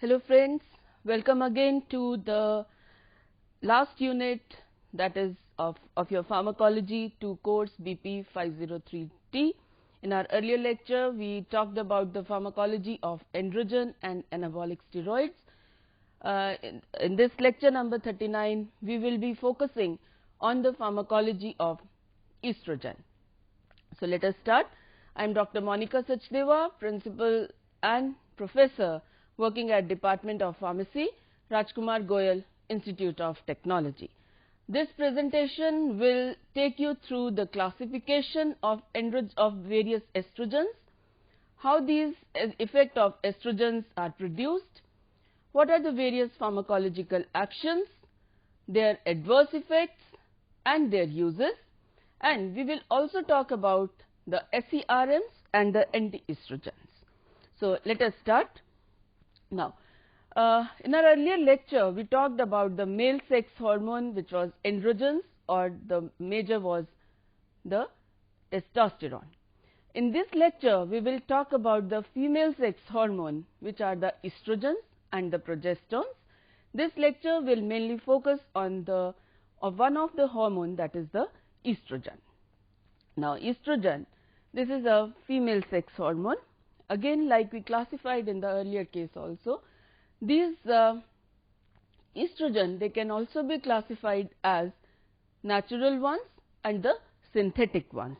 Hello friends, welcome again to the last unit, that is of your Pharmacology-II course BP 503T. In our earlier lecture, we talked about the pharmacology of androgen and anabolic steroids. In this lecture number 39, we will be focusing on the pharmacology of estrogen. So let us start. I am Dr. Monica Sachdeva, Principal and Professor working at Department of Pharmacy, Rajkumar Goyal Institute of Technology. This presentation will take you through the classification of various estrogens, how these effect of estrogens are produced, what are the various pharmacological actions, their adverse effects and their uses, and we will also talk about the SERMs and the antiestrogens. So let us start. Now, in our earlier lecture, we talked about the male sex hormone, which was androgens, or the major was the testosterone. In this lecture, we will talk about the female sex hormone, which are the estrogens and the progesterones. This lecture will mainly focus on one of the hormone, that is the estrogen. Now, estrogen, this is a female sex hormone. Again, like we classified in the earlier case also, these estrogen, they can also be classified as natural ones and the synthetic ones.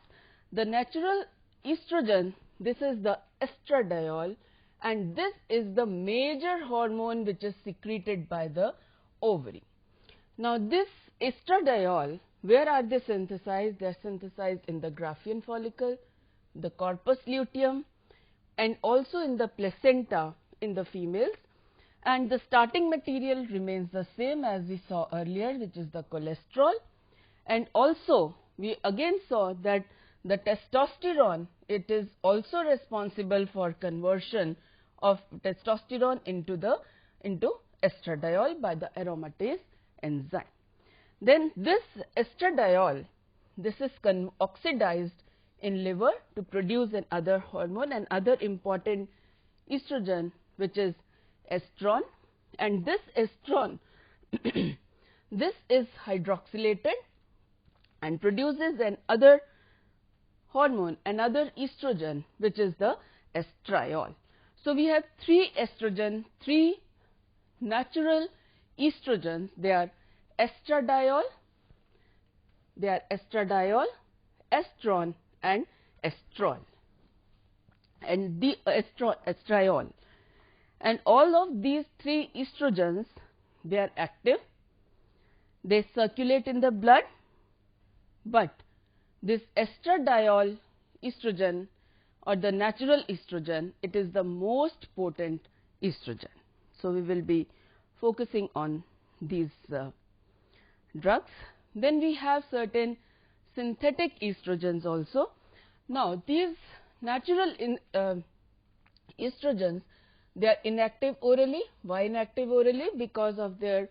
The natural estrogen, this is the estradiol, and this is the major hormone which is secreted by the ovary. Now, this estradiol, where are they synthesized? They are synthesized in the Graafian follicle, the corpus luteum, and also in the placenta in the females, and the starting material remains the same as we saw earlier, which is the cholesterol. And also we again saw that the testosterone, it is also responsible for conversion of testosterone into estradiol by the aromatase enzyme. Then this estradiol, this is oxidized in liver to produce another hormone, another important estrogen, which is estrone, and this estrone this is hydroxylated and produces another hormone, another estrogen, which is the estriol. So we have three natural estrogens. They are estradiol, estrone and estrol, and the estriol. And all of these three estrogens, they are active, they circulate in the blood, but this estradiol estrogen, or the natural estrogen, it is the most potent estrogen. So we will be focusing on these drugs. Then we have certain synthetic estrogens also. Now, these natural estrogens, they are inactive orally. Why inactive orally? Because of their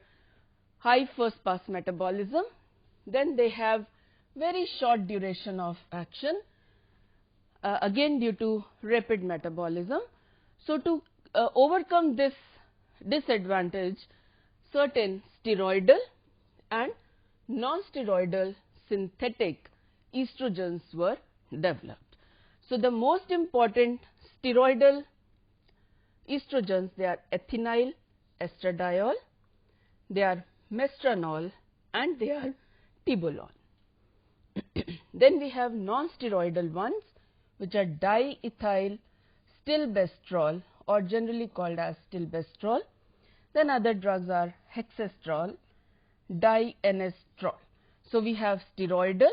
high first pass metabolism. Then they have very short duration of action, again due to rapid metabolism. So to overcome this disadvantage, certain steroidal and non-steroidal synthetic estrogens were developed. So the most important steroidal estrogens, they are ethinyl estradiol, they are mestranol, and they are tibolol. Then we have non-steroidal ones, which are diethyl stilbestrol, or generally called as stilbestrol. Then other drugs are hexastrol, dienestrol. So we have steroidal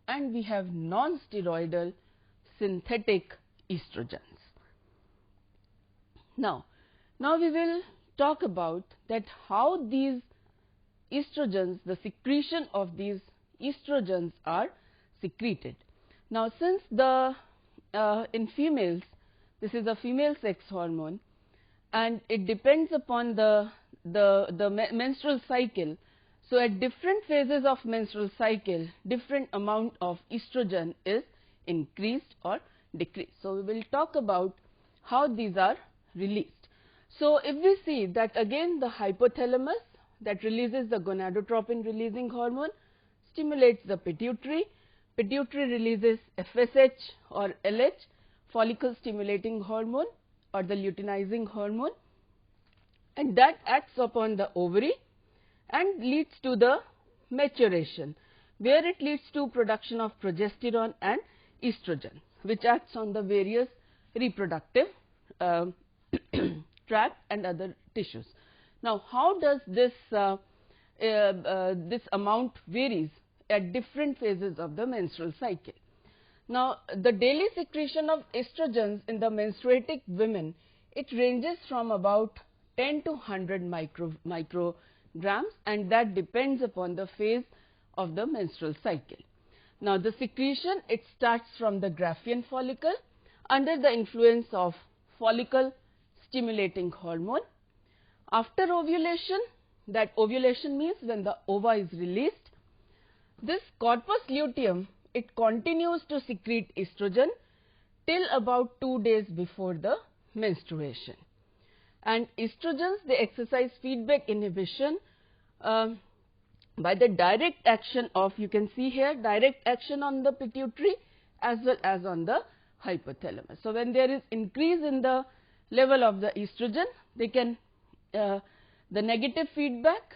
and we have non-steroidal synthetic estrogens. Now we will talk about that how these estrogens, the secretion of these estrogens are secreted. Now, since in females, this is a female sex hormone, and it depends upon the menstrual cycle. So at different phases of menstrual cycle, different amount of estrogen is increased or decreased. So we will talk about how these are released. So, if we see that again the hypothalamus that releases the gonadotropin releasing hormone stimulates the pituitary, pituitary releases FSH or LH, follicle stimulating hormone or the luteinizing hormone, and that acts upon the ovary and leads to the maturation, where it leads to production of progesterone and estrogen, which acts on the various reproductive tract and other tissues. Now, how does this this amount varies at different phases of the menstrual cycle? Now, the daily secretion of estrogens in the menstruating women, it ranges from about 10 to 100 micrograms, and that depends upon the phase of the menstrual cycle. Now, the secretion, it starts from the Graafian follicle under the influence of follicle stimulating hormone. After ovulation, that ovulation means when the ova is released, this corpus luteum, it continues to secrete estrogen till about 2 days before the menstruation. And estrogens, they exercise feedback inhibition by the direct action of, you can see here, direct action on the pituitary as well as on the hypothalamus. So, when there is increase in the level of the estrogen, they can the negative feedback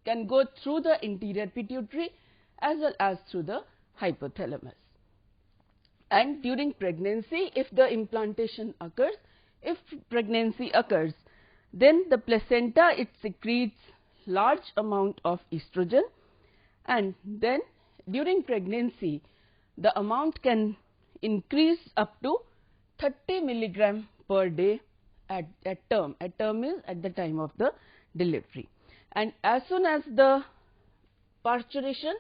can go through the interior pituitary as well as through the hypothalamus. And during pregnancy, if the implantation occurs, if pregnancy occurs, then the placenta, it secretes large amount of estrogen, and then during pregnancy the amount can increase up to 30 milligram per day at term. At term is at the time of the delivery, and as soon as the parturition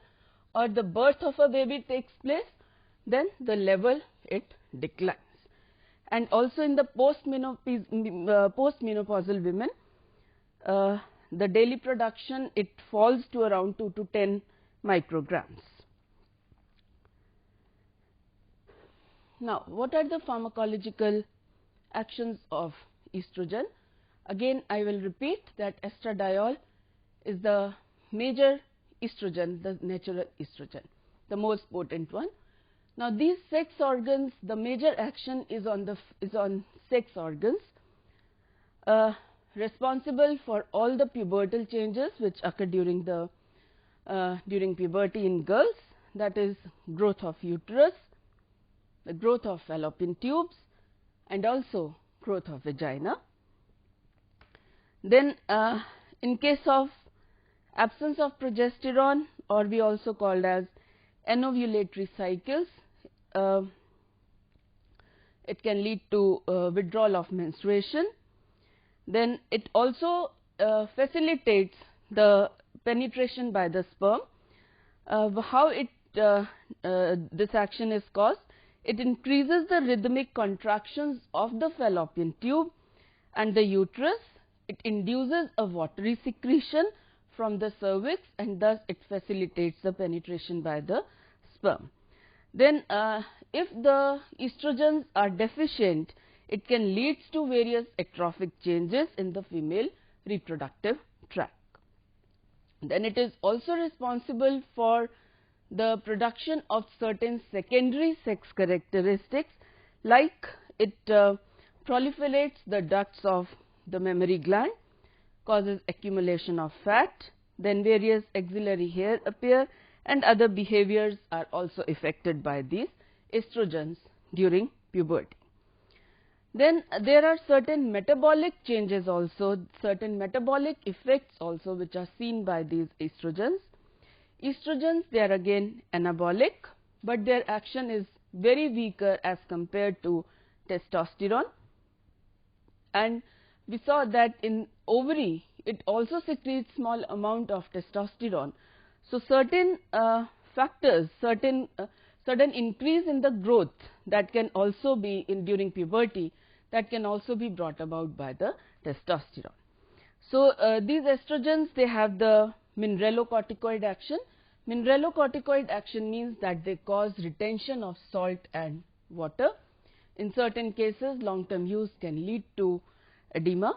or the birth of a baby takes place, then the level it declines. And also in the postmenopausal women, the daily production, it falls to around 2 to 10 micrograms. Now, what are the pharmacological actions of estrogen? Again, I will repeat that estradiol is the major estrogen, the natural estrogen, the most potent one. Now, these sex organs, the major action is on sex organs, responsible for all the pubertal changes which occur during puberty in girls, that is growth of uterus, the growth of fallopian tubes, and also growth of vagina. Then in case of absence of progesterone, or we also called as anovulatory cycles, it can lead to withdrawal of menstruation. Then it also facilitates the penetration by the sperm. How this action is caused? It increases the rhythmic contractions of the fallopian tube and the uterus. It induces a watery secretion from the cervix, and thus it facilitates the penetration by the sperm. Then if the estrogens are deficient, it can lead to various atrophic changes in the female reproductive tract. Then it is also responsible for the production of certain secondary sex characteristics, like it proliferates the ducts of the mammary gland, causes accumulation of fat, then various axillary hair appear, and other behaviors are also affected by these estrogens during puberty. Then there are certain metabolic changes also, certain metabolic effects also which are seen by these estrogens. Estrogens, they are again anabolic, but their action is very weaker as compared to testosterone. And we saw that in ovary, it also secretes small amount of testosterone. So certain factors, certain increase in the growth that can also be during puberty, that can also be brought about by the testosterone. So these estrogens, they have the mineralocorticoid action. Mineralocorticoid action means that they cause retention of salt and water. In certain cases, long-term use can lead to edema.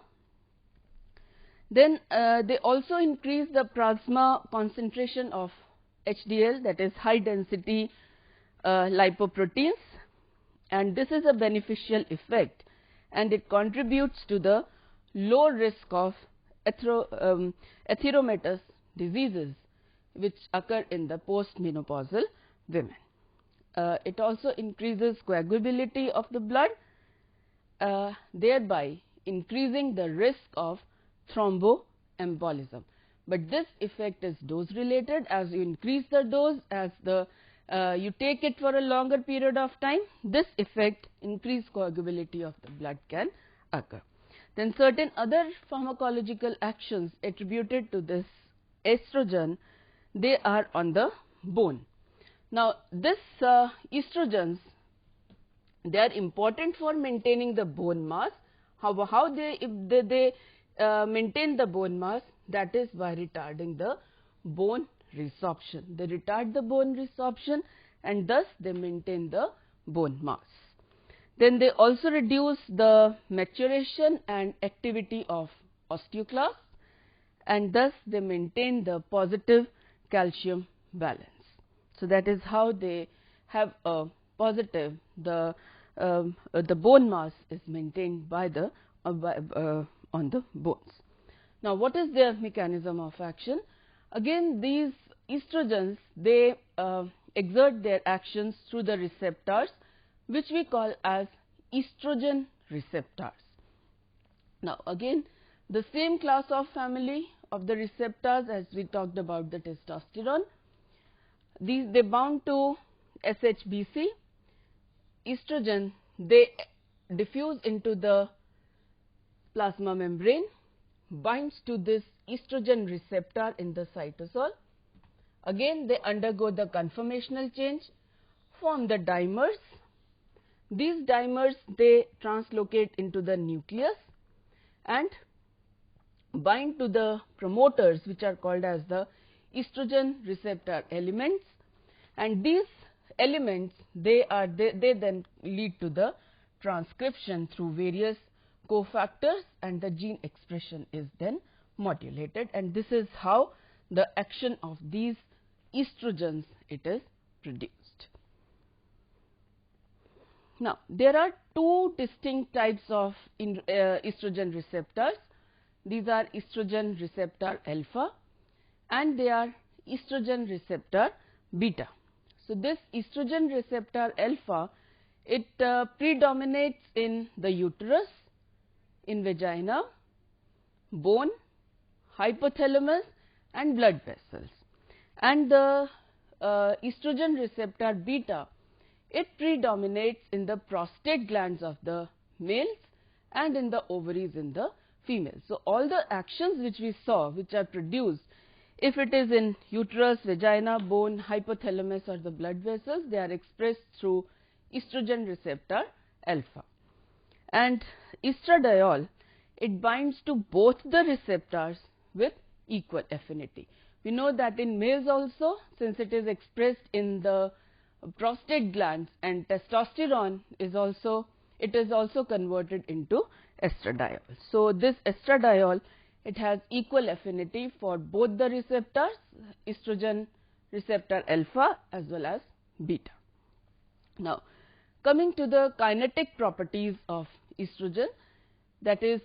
Then they also increase the plasma concentration of HDL, that is high density lipoproteins, and this is a beneficial effect, and it contributes to the low risk of atheromatous diseases which occur in the postmenopausal women. It also increases coagulability of the blood, thereby increasing the risk of thromboembolism. But this effect is dose related. As you increase the dose, as you take it for a longer period of time, this effect, increased coagulability of the blood, can occur. Then certain other pharmacological actions attributed to this estrogen, they are on the bone. Now this estrogens, they are important for maintaining the bone mass. How they maintain the bone mass? That is by retarding the bone resorption. They retard the bone resorption, and thus they maintain the bone mass. Then they also reduce the maturation and activity of osteoclasts, and thus they maintain the positive calcium balance. So that is how they have a positive, the bone mass is maintained by the on the bones. Now what is their mechanism of action? Again, these estrogens, they exert their actions through the receptors, which we call as estrogen receptors. Now again, the same class of family of the receptors as we talked about the testosterone. They bound to SHBC. Estrogen, they diffuse into the plasma membrane, binds to this estrogen receptor in the cytosol. Again, they undergo the conformational change, form the dimers. These dimers, they translocate into the nucleus and bind to the promoters, which are called as the estrogen receptor elements, and these elements, they then lead to the transcription through various cofactors, and the gene expression is then modulated, and this is how the action of these estrogens, it is produced. Now there are two distinct types of estrogen receptors. These are estrogen receptor alpha and they are estrogen receptor beta. So this estrogen receptor alpha, it predominates in the uterus, in vagina, bone, hypothalamus and blood vessels, and the estrogen receptor beta, it predominates in the prostate glands of the males and in the ovaries in the females. So all the actions which we saw, which are produced, if it is in uterus, vagina, bone, hypothalamus or the blood vessels, they are expressed through estrogen receptor alpha. And estradiol, it binds to both the receptors with equal affinity. We know that in males also, since it is expressed in the prostate glands, and testosterone is also converted into estradiol. So this estradiol, it has equal affinity for both the receptors, estrogen receptor alpha as well as beta. Now coming to the kinetic properties of estrogen, that is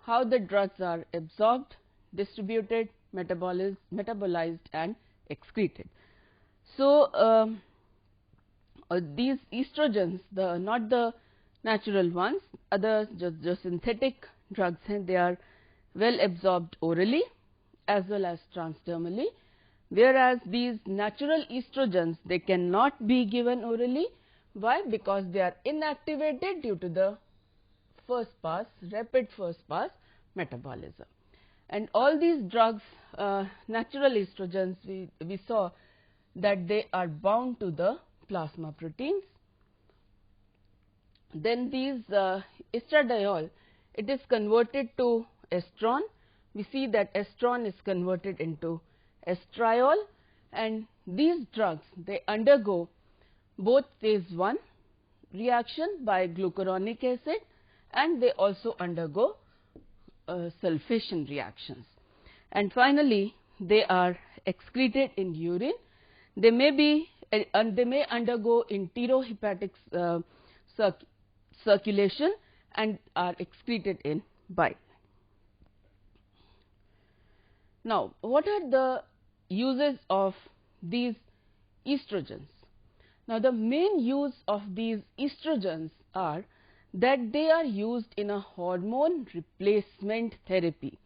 how the drugs are absorbed, distributed, metabolized and excreted. So these estrogens, not the natural ones, other just synthetic drugs, and they are well absorbed orally as well as transdermally, whereas these natural estrogens, they cannot be given orally. Why? Because they are inactivated due to the rapid first pass metabolism. And all these drugs, natural estrogens, we saw that they are bound to the plasma proteins. Then these estradiol, it is converted to estrone. We see that estrone is converted into estriol, and these drugs, they undergo both phase 1 reaction by glucuronic acid, and they also undergo sulfation reactions. And finally, they are excreted in urine. They may undergo enterohepatic circulation and are excreted in bile. Now, what are the uses of these estrogens? Now, the main use of these estrogens are that they are used in a hormone replacement therapy.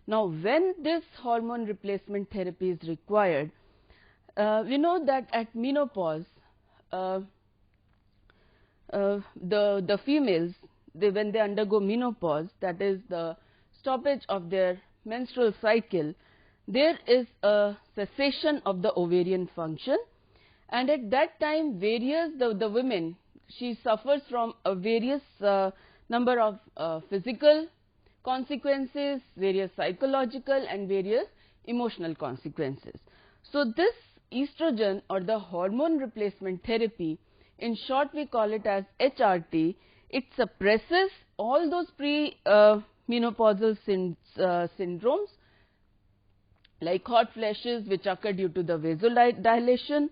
Now, when this hormone replacement therapy is required, we know that at menopause, the females, when they undergo menopause, that is the stoppage of their menstrual cycle, there is a cessation of the ovarian function, and at that time the women, she suffers from a various number of physical consequences, various psychological and various emotional consequences. So this estrogen or the hormone replacement therapy, in short we call it as HRT, it suppresses all those pre-menopausal syndromes like hot flashes which occur due to the vasodilation.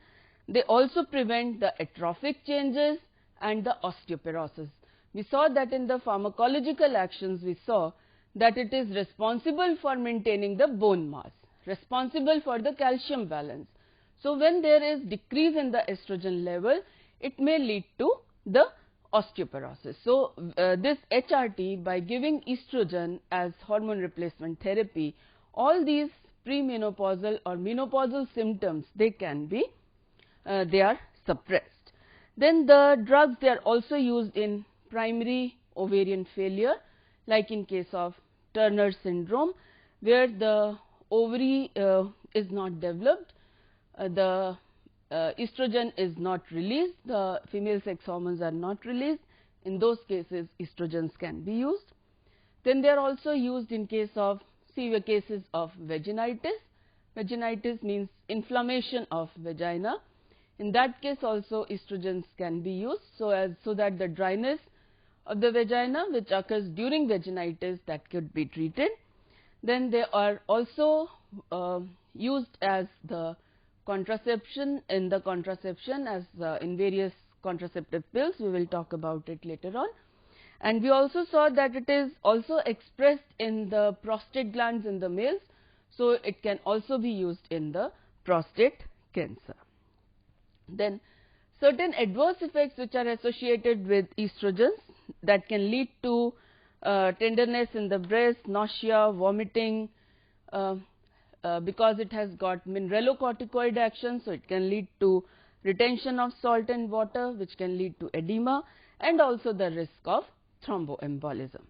They also prevent the atrophic changes and the osteoporosis. We saw that in the pharmacological actions, we saw that it is responsible for maintaining the bone mass, responsible for the calcium balance. So when there is decrease in the estrogen level, it may lead to the osteoporosis. So this HRT, by giving estrogen as hormone replacement therapy, all these premenopausal or menopausal symptoms, they can be they are suppressed. Then the drugs, they are also used in primary ovarian failure, like in case of Turner syndrome, where the ovary is not developed, the estrogen is not released, the female sex hormones are not released. In those cases, estrogens can be used. Then they are also used in case of severe cases of vaginitis. Vaginitis means inflammation of vagina. In that case also estrogens can be used so that the dryness of the vagina which occurs during vaginitis, that could be treated. Then they are also used as the contraception in various contraceptive pills. We will talk about it later on. And we also saw that it is also expressed in the prostate glands in the males, so it can also be used in the prostate cancer. Then certain adverse effects which are associated with estrogens, that can lead to tenderness in the breast, nausea, vomiting, because it has got mineralocorticoid action, so it can lead to retention of salt and water, which can lead to edema, and also the risk of thromboembolism.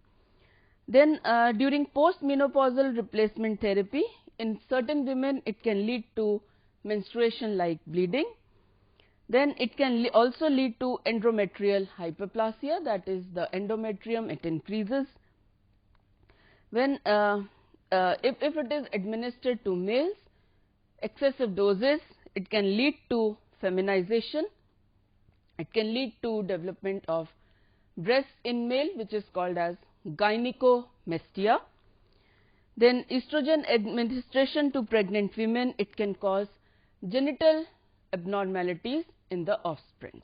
Then during postmenopausal replacement therapy, in certain women it can lead to menstruation like bleeding. Then it can also lead to endometrial hyperplasia, that is the endometrium, it increases. When if it is administered to males, excessive doses, it can lead to feminization, it can lead to development of breasts in male, which is called as gynecomastia. Then estrogen administration to pregnant women, it can cause genital abnormalities in the offsprings.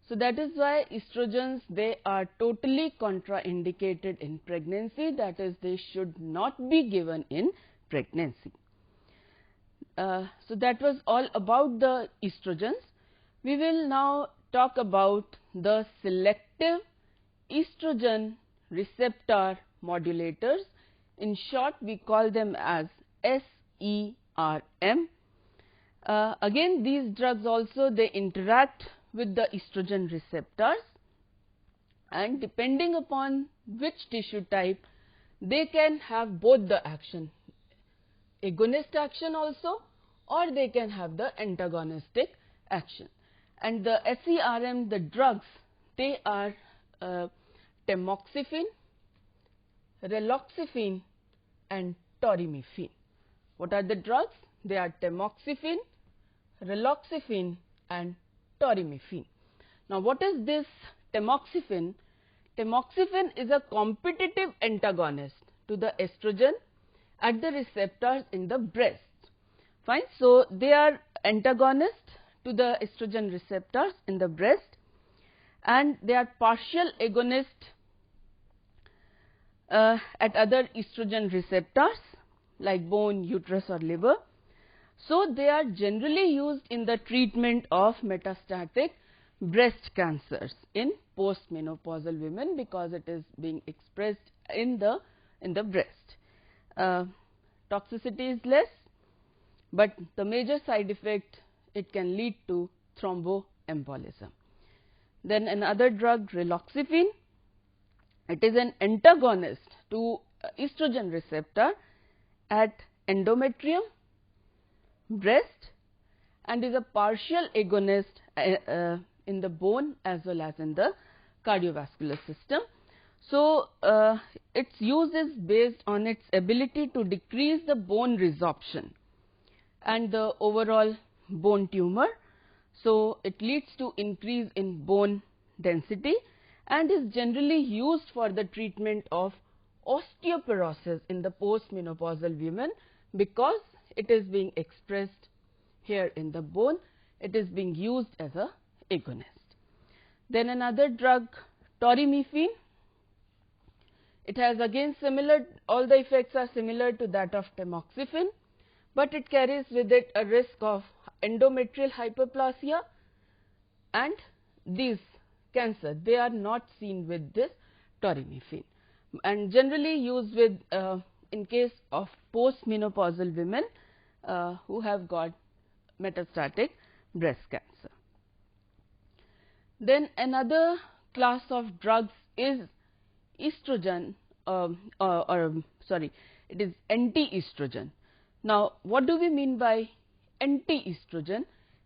So that is why estrogens, they are totally contraindicated in pregnancy, that is, they should not be given in pregnancy. So that was all about the estrogens. We will now talk about the selective estrogen receptor modulators. In short, we call them as SERM. Again, these drugs also, they interact with the estrogen receptors, and depending upon which tissue type, they can have both the action, agonist action also, or they can have the antagonistic action. And the SERM, the drugs, they are tamoxifen, raloxifene and torimifene. What are the drugs? They are tamoxifen, raloxifene and torimifene. Now, what is this tamoxifen? Tamoxifen is a competitive antagonist to the estrogen at the receptors in the breast. Fine. So, they are antagonist to the estrogen receptors in the breast, and they are partial agonist at other estrogen receptors like bone, uterus or liver. So, they are generally used in the treatment of metastatic breast cancers in postmenopausal women, because it is being expressed in the breast. Toxicity is less, but the major side effect, it can lead to thromboembolism. Then another drug, raloxifene, it is an antagonist to estrogen receptor at endometrium, breast, and is a partial agonist in the bone as well as in the cardiovascular system. So, its use is based on its ability to decrease the bone resorption and the overall bone tumor. So, it leads to increase in bone density and is generally used for the treatment of osteoporosis in the postmenopausal women, because it is being expressed here in the bone. It is being used as a agonist. Then another drug, torimifene. It has again similar, all the effects are similar to that of tamoxifen, but it carries with it a risk of endometrial hyperplasia, and these cancer, they are not seen with this torimifene, and generally used with in case of postmenopausal women who have got metastatic breast cancer. Then another class of drugs is estrogen, it is anti-estrogen. Now, what do we mean by anti-estrogen?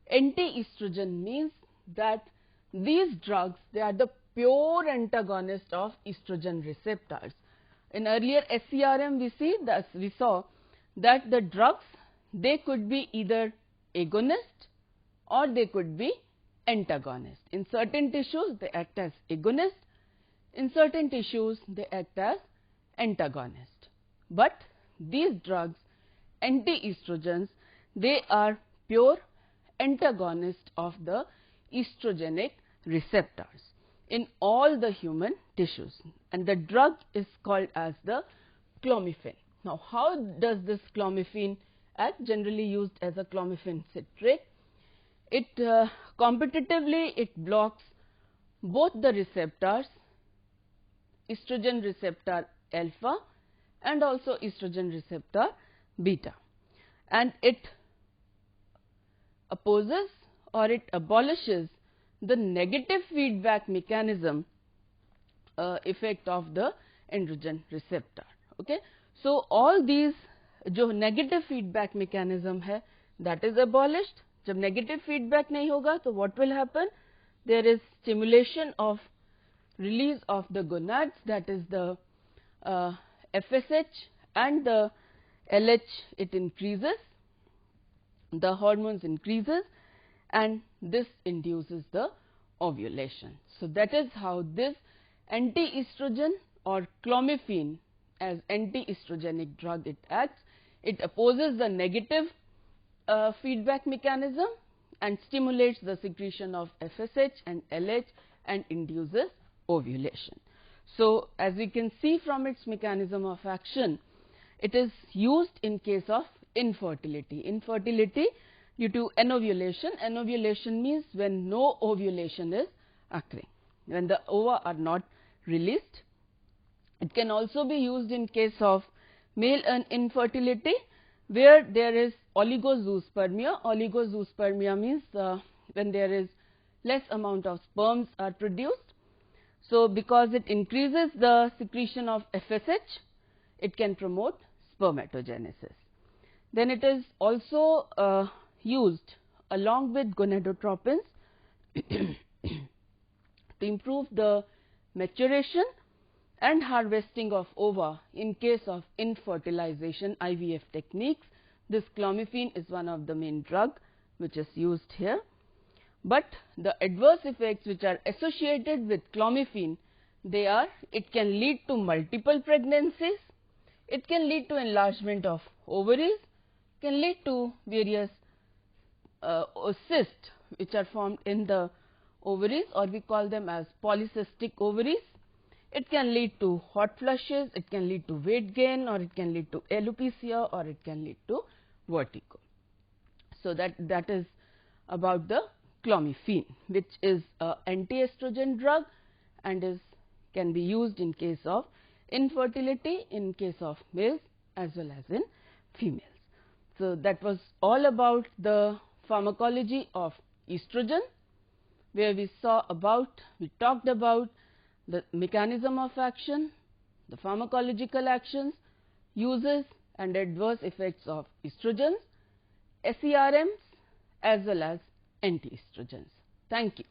Anti-estrogen means that these drugs, they are the pure antagonist of estrogen receptors. In earlier SCRM we saw that the drugs, they could be either agonist or they could be antagonist. In certain tissues they act as agonist, in certain tissues they act as antagonist. But these drugs, anti-estrogens, they are pure antagonist of the estrogenic receptors in all the human tissues, and the drug is called as the clomiphene. Now, how does this clomiphene act? Generally used as a clomiphene citrate. It competitively it blocks both the receptors, estrogen receptor alpha and also estrogen receptor beta, and it opposes or it abolishes the negative feedback mechanism effect of the androgen receptor. Okay, so all these जो negative feedback mechanism है, that is abolished. जब negative feedback नहीं होगा तो what will happen? There is stimulation of release of the gonads, that is the FSH and the LH, it increases, the hormones increases, and this induces the ovulation. So, that is how this anti-estrogen or clomiphene as anti-estrogenic drug it acts. It opposes the negative feedback mechanism and stimulates the secretion of FSH and LH and induces ovulation. So, as we can see from its mechanism of action, it is used in case of infertility. Infertility due to anovulation. Anovulation means when no ovulation is occurring, when the ova are not released. It can also be used in case of male infertility where there is oligozoospermia. Oligozoospermia means when there is less amount of sperms are produced. So, because it increases the secretion of FSH, it can promote spermatogenesis. Then it is also used along with gonadotropins to improve the maturation and harvesting of ova in case of infertilization IVF techniques. This clomiphene is one of the main drug which is used here. But the adverse effects which are associated with clomiphene, they are, it can lead to multiple pregnancies, It can lead to enlargement of ovaries, can lead to various cysts which are formed in the ovaries, or we call them as polycystic ovaries. It can lead to hot flushes, it can lead to weight gain, or it can lead to alopecia, or it can lead to vertigo. So that is about the clomiphene, which is an antiestrogen drug and can be used in case of infertility, in case of males as well as in females. So that was all about the pharmacology of estrogen, where we talked about the mechanism of action, the pharmacological actions, uses and adverse effects of estrogens, SERMs as well as antiestrogens. Thank you.